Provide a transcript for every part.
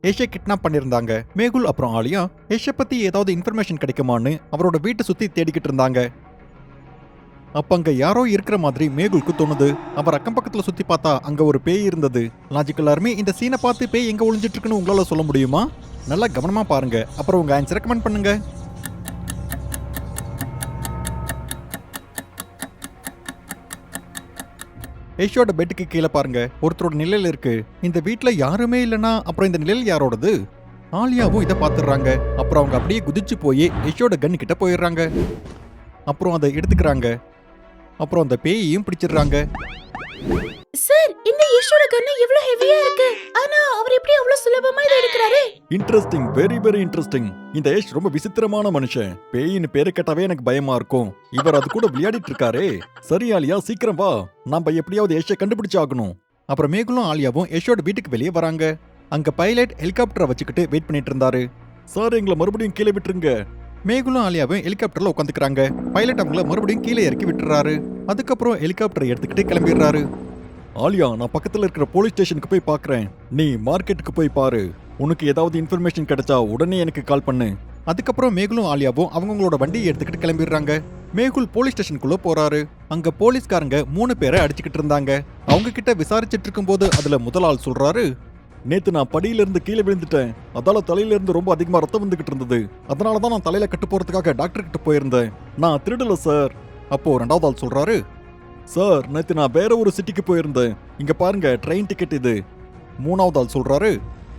யஷை kidnap பண்ணிருந்தாங்க. மேகுல் அப்புறம் ஆலியா யஷை பத்தி ஏதாவது இன்ஃபர்மேஷன் கிடைக்குமான்னு அவரோட வீட்டை சுத்தி தேடிக்கிட்டு இருந்தாங்க. அப்ப அங்க யாரோ இருக்கிற மாதிரி மேகுலுக்கு தோணுது. அவர் அக்கம் பக்கத்துல சுத்தி பார்த்தா அங்க ஒரு பேய் இருந்தது. லாஜிக்கல் ஆர்மி, இந்த சீனை பார்த்து பேய் எங்க ஒளிஞ்சிட்டு இருக்குன்னு உங்களால சொல்ல முடியுமா? நல்லா கவனமா பாருங்க, அப்புறம் உங்க ஆன்சரை கமெண்ட் பண்ணுங்க. யஷோட பெட்டுக்கு கீழே பாருங்க, ஒருத்தரோட நிழல் இருக்கு. இந்த வீட்ல யாருமே இல்லனா அப்புறம் இந்த நிழல் யாரோடது? ஆலியாவும் இதை பாத்துறாங்க. அப்புறம் அவங்க அப்படியே குதிச்சு போய் யஷோட கன் கிட்ட போயிடுறாங்க. அப்புறம் அதை எடுத்துக்கிறாங்க. அப்புறம் அந்த பேயையும் பிடிச்சிடுறாங்க. சார், இந்த யஷோட கன் இவ்ளோ ஹெவியா இருக்கு. ஆனா அவர் எப்படி அவ்ளோ சுலபமா இத எடுக்கறாரு? Interesting, very very interesting. இந்த யஷ் ரொம்ப விசித்திரமான மனுஷன். பேயின்னு பேரை கேட்டாவே எனக்கு பயமா இருக்கும். இவர் அது கூட விளையாடிட்டு இருக்காரே. சரி ஆலியா, சீக்கிரம் வா, நாம எப்படியாவது யஷை கண்டுபிடிச்சு ஆகணும். அப்புறம் மேகுலும் ஆலியாவும் யஷோட வீட்டுக்கு வெளியே வராங்க. அங்க பைலட் ஹெலிகாப்டரை வச்சுக்கிட்டு வெயிட் பண்ணிட்டு இருந்தாரு. சார், எங்களை மறுபடியும் கீழே விட்டுருங்க. மேகுலும் ஆலியாவும் ஹெலிகாப்டர்ல உட்காந்துக்கிறாங்க. பைலட் அவங்கள மறுபடியும் கீழே இறக்கி விட்டுறாரு. அதுக்கப்புறம் ஹெலிகாப்டரை எடுத்துக்கிட்டு கிளம்பிடுறாரு. ஆலியா, நான் பக்கத்துல இருக்கிற போலீஸ் ஸ்டேஷனுக்கு போய் பாக்குறேன். நீ மார்க்கெட்டுக்கு போய் பாரு. உனக்கு ஏதாவது இன்ஃபர்மேஷன் கிடைச்சா உடனே எனக்கு கால் பண்ணு. அதுக்கப்புறம் மேகுலும் ஆலியாவும் அவங்களோட வண்டியை எடுத்துக்கிட்டு கிளம்பிடுறாங்க. மேகுல் போலீஸ் ஸ்டேஷனுக்குள்ள போறாரு. அங்க போலீஸ்காரங்க 3 பேரை அடிச்சுக்கிட்டு இருந்தாங்க. அவங்க கிட்ட விசாரிச்சுட்டு இருக்கும்போது அதுல முதல் ஆள் சொல்றாரு, நேத்து நான் படியில இருந்து கீழே விழுந்துட்டேன். அதால தலையில இருந்து ரொம்ப அதிகமா ரத்தம் வந்துகிட்டு இருந்தது. அதனாலதான் நான் தலையில கட்டு போறதுக்காக டாக்டர் கிட்ட போயிருந்தேன். நான் திருடல சார். அப்போ 2வது ஆள் சொல்றாரு, சார், நேத்து நான் வேற ஒரு சிட்டிக்கு போயிருந்தேன். இங்க பாருங்க, ட்ரெயின் டிக்கெட் இது. 3வது ஆள் சொல்றாரு,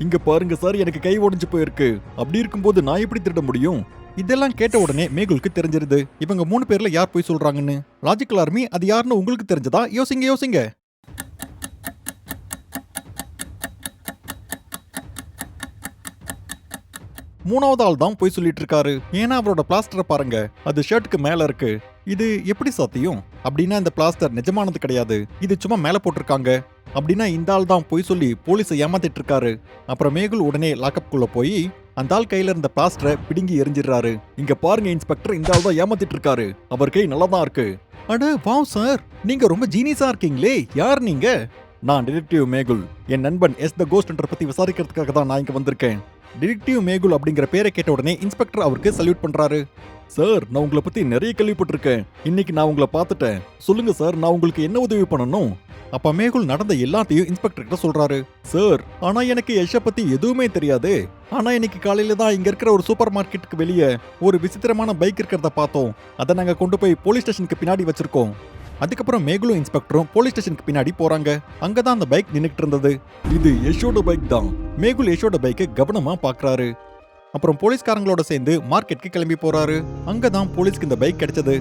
இங்க பாருங்க சார், எனக்கு கை ஒடிஞ்சு போயிருக்கு. அப்படி இருக்கும்போது நான் எப்படி திருட முடியும்? இதெல்லாம் கேட்ட உடனே மேகுலுக்கு தெரிஞ்சிருது இவங்க 3 பேர்ல யார் போய் சொல்றாங்கன்னு. லாஜிக்கல் ஆர்மி, அது யாருன்னு உங்களுக்கு தெரிஞ்சதா? யோசிங்க. 3வது ஆள் தான் போய் சொல்லிட்டு இருக்காரு. ஏன்னா அவரோட பிளாஸ்டரை பாருங்க, அது ஷர்ட்டுக்கு மேல இருக்கு. இது எப்படி சாத்தியம்? அப்படின்னா இந்த பிளாஸ்டர் நிஜமானது கிடையாது, இது சும்மா மேல போட்டிருக்காங்க. அப்படின்னா இந்த ஆள் தான் போய் சொல்லி போலீஸை ஏமாத்திட்டு இருக்காரு. அப்புறம் மேகுல் உடனே லாக்அப் குள்ள போய் அந்த ஆள் கையில இருந்த பிளாஸ்டரை பிடுங்கி எரிஞ்சிடறாரு. இங்க பாருங்க இன்ஸ்பெக்டர், இந்த ஆள் தான் ஏமாத்திட்டு இருக்காரு. அவர் கை நல்லா தான் இருக்கு. அட வாவ் சார், நீங்க ரொம்ப ஜீனியஸா இருக்கீங்களே. யார் நீங்க? நான் டிடெக்டிவ் மேகுல். என் நண்பன் எஸ் த கோஸ்ட் ஹண்டர் பத்தி விசாரிக்கிறதுக்காக தான் நான் இங்க வந்திருக்கேன். டிடெக்டிவ் மேகுல் அப்படிங்கிற பேரை கேட்ட உடனே இன்ஸ்பெக்டர் அவருக்கு சல்யூட் பண்றாரு. சார், நான் உங்களை பத்தி நிறைய கேள்விப்பட்டிருக்கேன். இன்னைக்கு நான் உங்களை பார்த்துட்டேன். சொல்லுங்க சார், நான் உங்களுக்கு என்ன உதவி பண்ணணும்? அப்ப மேகுல் நடந்த எல்லாத்தையும் இன்ஸ்பெக்டர் கிட்ட சொல்றாரு. சார், ஆனா எனக்கு யஷை பத்தி எதுவுமே தெரியாது. ஆனா இன்னைக்கு காலையில தான் இங்க இருக்கிற ஒரு சூப்பர் மார்க்கெட்டுக்கு வெளியே ஒரு விசித்திரமான பைக் இருக்கிறத பார்த்தோம். அதை நாங்க கொண்டு போய் போலீஸ் ஸ்டேஷனுக்கு பின்னாடி வச்சிருக்கோம். அதுக்கப்புறம் மேகுலும் இன்ஸ்பெக்டரும் போலீஸ் ஸ்டேஷனுக்கு பின்னாடி போறாங்க. அங்கதான் அந்த பைக் நின்னுட்டு இருந்தது. இது யஷோட பைக் தான். மேகுல் யஷோட பைக்கை கவனமா பாக்குறாரு. அப்புறம் போலீஸ்காரங்களோட சேர்ந்து மார்க்கெட்டுக்கு கிளம்பி போறாரு. அங்கதான் போலீஸ்க்கு இந்த பைக் கிடைச்சது.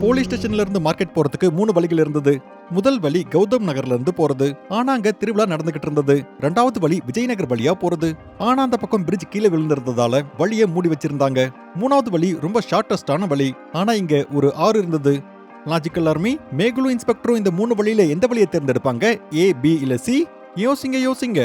போலீஸ் ஸ்டேஷன்ல இருந்து மார்க்கெட் போறதுக்கு 3 வழிகள் இருந்தது. முதல் வழி கௌதம் நகர்ல இருந்து போறது. ஆனா அங்க திருவிழா நடந்துகிட்டு இருந்தது. 2வது வழி விஜயநகர் வழியா போறது. ஆனா அந்த பக்கம் பிரிட்ஜ் கீழே விழுந்திருந்ததால வழியை மூடி வச்சிருந்தாங்க. 3வது வழி ரொம்ப ஷார்ட்டஸ்டான வழி. ஆனா இங்க ஒரு ஆறு இருந்தது. லாஜிக்கல் ஆர்மி, மேகுலும் இன்ஸ்பெக்டரும் இந்த 3 வழியில எந்த வழியை தேர்ந்தெடுப்பாங்க? ஏ, பி இல்ல சி? யோசிங்க.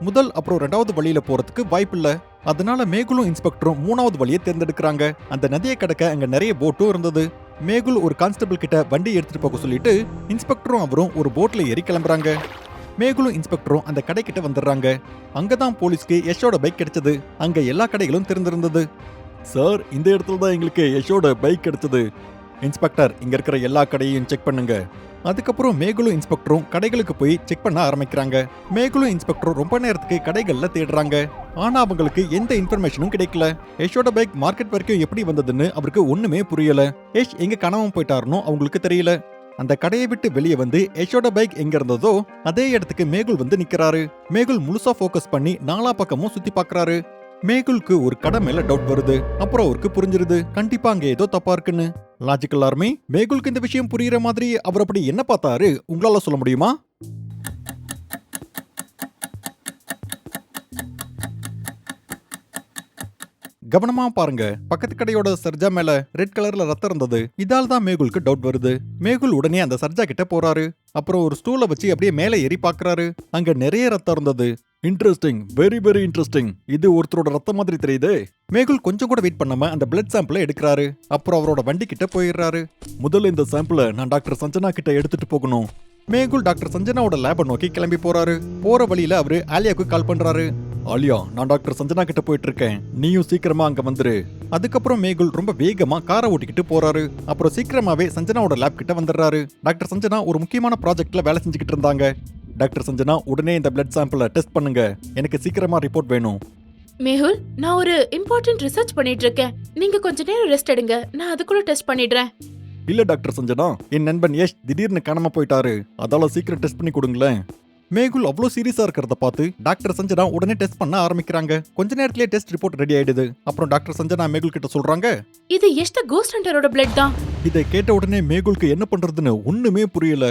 முதல் அப்புறம் 2வது வழியில போறதுக்கு வாய்ப்பில்ல. அதனால மேகுலும் இன்ஸ்பெக்டரும் 3வது வழியை தேர்ந்தெடுக்கிறாங்க. அந்த நதியை கடக்க அங்க நிறைய போட்டும் இருந்தது. மேகுல் ஒரு கான்ஸ்டபிள் கிட்ட வண்டி எடுத்துட்டு போக சொல்லிட்டு இன்ஸ்பெக்டரும் அவரும் ஒரு போட்ல ஏறி கிளம்புறாங்க. மேகுலும் இன்ஸ்பெக்டரும் அந்த கடைக்கிட்ட வந்துடுறாங்க. அங்கதான் போலீஸ்க்கு யஷோட பைக் கிடைச்சது. அங்க எல்லா கடைகளும் திறந்திருந்தது. சார், இந்த இடத்துல தான் எங்களுக்கு யஷோட பைக் கிடைச்சது. இன்ஸ்பெக்டர், இங்க இருக்கிற எல்லா கடையையும் செக் பண்ணுங்க. அதுக்கப்புறம் மேகுலும் இன்ஸ்பெக்டரும் கடைகளுக்கு போய் செக் பண்ண ஆரம்பிக்கிறாங்க. மேகுலும் இன்ஸ்பெக்டரும் ரொம்ப நேரத்துக்கு கடைகள்ல தேடுறாங்க. ஆனா அவங்களுக்கு எந்த இன்ஃபர்மேஷனும் கிடைக்கல. யஷோட பைக் மார்க்கெட் வரைக்கும் எப்படி வந்ததுன்னு அவருக்கு ஒண்ணுமே புரியல. யஷ் எங்க காணாம போயிட்டாருன்னு அவங்களுக்கு தெரியல. அந்த கடையை விட்டு வெளியே வந்து யஷோட பைக் எங்க இருந்ததோ அதே இடத்துக்கு மேகுல் வந்து நிக்கிறாரு. மேகுல் முழுசா ஃபோக்கஸ் பண்ணி 4 பக்கமும் சுத்தி பாக்குறாரு. மேகுலுக்கு ஒரு கடை மேல டவுட் வருது. அப்புறம் அவருக்கு புரிஞ்சிருது கண்டிப்பா அங்க ஏதோ தப்பா இருக்குன்னு. லாஜிக்கல் ஆர்மி, மேகுலுக்கு இந்த விஷயம் புரியுற மாதிரி அவர் அப்படி என்ன பார்த்தாரு? உங்களால சொல்ல முடியுமா? கவனமா பாருங்க, பக்கத்து கடையோட சர்ஜா மேல ரெட் கலர்ல ரத்தம் இருந்தது. இதால் தான் மேகுலுக்கு டவுட் வருது. மேகுல் உடனே அந்த சர்ஜா கிட்ட போறாரு. அப்புறம் ஒரு ஸ்டூலை வச்சு அப்படியே மேலே ஏறி பாக்குறாரு. அங்க நிறைய ரத்தம் இருந்தது. Interesting, very very interesting. இது ஒருத்தரோட ரத்தம் மாதிரி தெரியுது. மேகுல் கொஞ்சம் கூட வெயிட் பண்ணாம அந்த பிளட் சாம்பிளை எடுக்கிறாரு. அப்புறம் அவரோட வண்டி கிட்ட போயிடுறாரு. முதல்ல இந்த சாம்பிளை நான் டாக்டர் சஞ்சனா கிட்ட எடுத்துட்டு போகணும். மேகுல் டாக்டர் சஞ்சனாவோட லேபை நோக்கி கிளம்பி போறாரு. போற வழியில அவரு ஆலியாவுக்கு கால் பண்றாரு. ஆலியா, நான் டாக்டர் சஞ்சனா கிட்ட போயிட்டு இருக்கேன், நீயும் சீக்கிரமா அங்க வந்துரு. அதுக்கப்புறம் மேகுல் ரொம்ப வேகமா காரை ஓட்டிக்கிட்டு போறாரு. அப்புறம் சீக்கிரமாவே சஞ்சனாவோட லேப் கிட்ட வந்துடுறாரு. டாக்டர் சஞ்சனா ஒரு முக்கியமான ப்ராஜெக்ட்ல வேலை செஞ்சுக்கிட்டு இருந்தாங்க. டாக்டர் சஞ்சனா, உடனே இந்த பிளட் சாம்பிளை டெஸ்ட் பண்ணுங்க, எனக்கு சீக்கிரமா ரிப்போர்ட் வேணும். மேகுல், நான் ஒரு இம்பார்ட்டன்ட் ரிசர்ச் பண்ணிட்டு இருக்கேன். நீங்க கொஞ்ச நேரம் ரெஸ்ட் எடுங்க, நான் அதுக்குள்ள டெஸ்ட் பண்ணிடுறேன். இல்ல டாக்டர் சஞ்சனா, என் நண்பன் யஷ் திடீர்னு காணாம போயிட்டாரு, அதால சீக்கிரம் டெஸ்ட் பண்ணி கொடுங்களேன். மேகுல் அவ்வளோ சீரியஸா இருக்கிறத பார்த்து டாக்டர் சஞ்சனா உடனே டெஸ்ட் பண்ண ஆரம்பிக்கிறாங்க. கொஞ்ச நேரத்திலே டெஸ்ட் ரிப்போர்ட் ரெடி ஆயிடுது. அப்புறம் டாக்டர் சஞ்சனா மேகுல் கிட்ட சொல்றாங்க, இது யஷ் த கோஸ்ட் ஹண்டரோட பிளட் தான். இதை கேட்ட உடனே மேகுலுக்கு என்ன பண்றதுன்னு ஒண்ணுமே புரியல.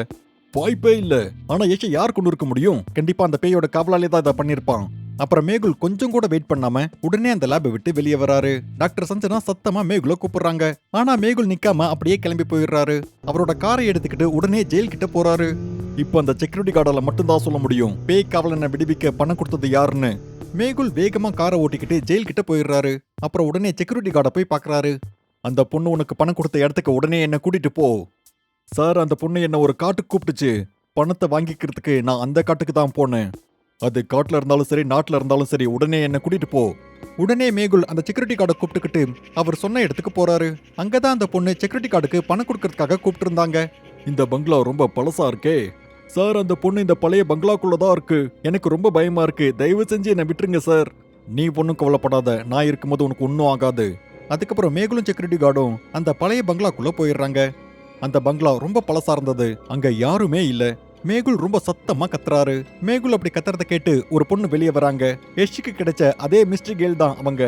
வாய்ப்பே இல்ல. ஆனா யஷை யார் கொண்டு இருக்க முடியும்? கண்டிப்பா அந்த பேயோட காவலாலே தான் இதை பண்ணிருப்பான். அப்புறம் மேகுல் கொஞ்சம் கூட வெயிட் பண்ணாம உடனே அந்த லேபை விட்டு வெளியே வராரு. டாக்டர் சஞ்சனா சத்தமா மேகுல கூப்பிடுறாங்க. ஆனா மேகுல் நிக்காம அப்படியே கிளம்பி போயிடுறாரு. அவரோட காரை எடுத்துக்கிட்டு உடனே ஜெயில் கிட்ட போறாரு. இப்போ அந்த செக்யூரிட்டி கார்டால மட்டும்தான் சொல்ல முடியும் பேய் காவலனை விடுவிக்க பணம் கொடுத்தது யாருன்னு. மேகுல் வேகமா காரை ஓட்டிக்கிட்டு ஜெயில் கிட்ட போயிடுறாரு. அப்புறம் உடனே செக்யூரிட்டி கார்டை போய் பாக்குறாரு. அந்த பொண்ணு உனக்கு பணம் கொடுத்த இடத்துக்கு உடனே என்ன கூட்டிட்டு போ. சார், அந்த பொண்ணு என்ன ஒரு காட்டுக்கு கூப்பிட்டுச்சு. பணத்தை வாங்கிக்கிறதுக்கு நான் அந்த காட்டுக்கு தான் போனேன். அது காட்டுல இருந்தாலும் சரி, நாட்டுல இருந்தாலும் சரி, உடனே என்ன கூட்டிட்டு போ. உடனே மேகுல் அந்த செக்யூரிட்டி கார்டை கூப்பிட்டுக்கிட்டு அவர் சொன்ன இடத்துக்கு போறாரு. அங்கதான் அந்த பொண்ணு செக்யூரிட்டி கார்டுக்கு பணம் கொடுக்கறதுக்காக கூப்பிட்டு இருந்தாங்க. இந்த பங்களா ரொம்ப பழசா இருக்கே. சார், அந்த பொண்ணு இந்த பழைய பங்களாக்குள்ளதான் இருக்கு. எனக்கு ரொம்ப பயமா இருக்கு, தயவு செஞ்சு என்னை விட்டுருங்க சார். நீ ஒன்னும் கவலைப்படாத, நான் இருக்கும்போது உனக்கு ஒன்னும் ஆகாது. அதுக்கப்புறம் மேகுலும் செக்யூரிட்டி கார்டும் அந்த பழைய பங்களாக்குள்ள போயிடுறாங்க. அந்த பங்களா ரொம்ப பழசா இருந்தது. அங்க யாருமே இல்ல. மேகுல் ரொம்ப சத்தமா கத்துறாரு. மேகுல் அப்படி கத்துறத கேட்டு ஒரு பொண்ணு வெளியே வராங்க. யஷ்க்கு கிடைச்ச அதே மிஸ்டரி கேர்ள் தான் அவங்க.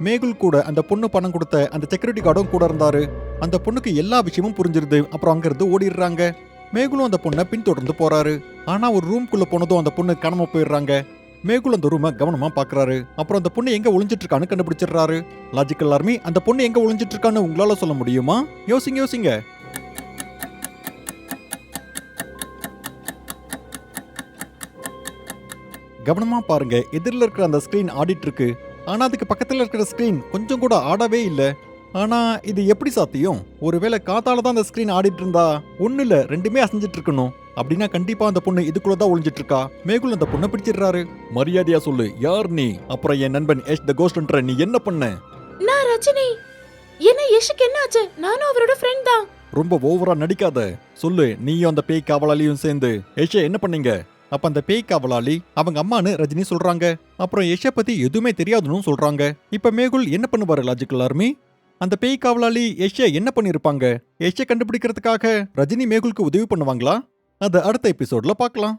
மேகுல் கூட அந்த பொண்ணு பணம் கொடுத்த அந்த செக்யூரிட்டி கார்டும் கூட இருந்தாரு. அந்த பொண்ணுக்கு எல்லா விஷயமும் புரிஞ்சிருது. அப்புறம் அங்கிருந்து ஓடிடுறாங்க. மேகுலும் அந்த பொண்ணை பின்தொடர்ந்து போறாரு. ஆனா ஒரு ரூம்குள்ள போனதும் அந்த பொண்ணு காணாம போயிடுறாங்க. மேகுல் அந்த ரூமை கவனமா பாக்குறாரு. அப்புறம் அந்த பொண்ணு எங்க ஒளிஞ்சிட்டு இருக்கான்னு கண்டுபிடிச்சிடுறாரு. லாஜிக்கல் ஆர்மி, அந்த பொண்ணு எங்க ஒளிஞ்சிட்டு இருக்கான்னு உங்களால சொல்ல முடியுமா? யோசிங்க. கவனமா பாருங்க, எதிரில் இருக்கிற அந்த ஸ்கிரீன் ஆடிட்டு இருக்கு. ஆனா அதுக்கு பக்கத்துல இருக்கிற ஸ்கிரீன் கொஞ்சம் கூட ஆடவே இல்ல. ஆனா இது எப்படி சாத்தியம்? ஒருவேளை காத்தால தான் அந்த ஸ்கிரீன் ஆடிட்டு இருந்தா ஒண்ணு இல்ல, ரெண்டுமே அசைஞ்சிட்டு இருக்கணும். அப்படின்னா கண்டிப்பா அந்த பொண்ணு இதுக்குள்ளதான் ஒளிஞ்சிட்டு இருக்கா. மேகுல் அந்த பொண்ணை பிடிச்சிடுறாரு. மரியாதையா சொல்லு, யார் நீ? அப்புறம் என் நண்பன் யஷ் த கோஸ்ட் ஹண்டர் நீ என்ன பண்ண? நான் ரஜினி. என்ன யஷ்க்கு என்ன ஆச்சு? நானும் அவரோட ஃப்ரெண்ட் தான். ரொம்ப ஓவரா நடிக்காத. சொல்லு, நீயும் அந்த பேய் காவலாளியும் சேர்ந்து யஷை என்ன பண்ணீங்க? அப்ப அந்த பேய் காவலாளி அவங்க அம்மான்னு ரஜினி சொல்றாங்க. அப்புறம் யஷை பத்தி எதுவுமே தெரியாதுன்னு சொல்றாங்க. இப்ப மேகுல் என்ன பண்ணுவாரு லாஜிக்கல் ஆர்மி? அந்த பேய் காவலாளி யஷை என்ன பண்ணிருப்பாங்க? யஷை கண்டுபிடிக்கிறதுக்காக ரஜினி மேகுலுக்கு உதவி பண்ணுவாங்களா? அது அடுத்த எபிசோட்ல பார்க்கலாம்.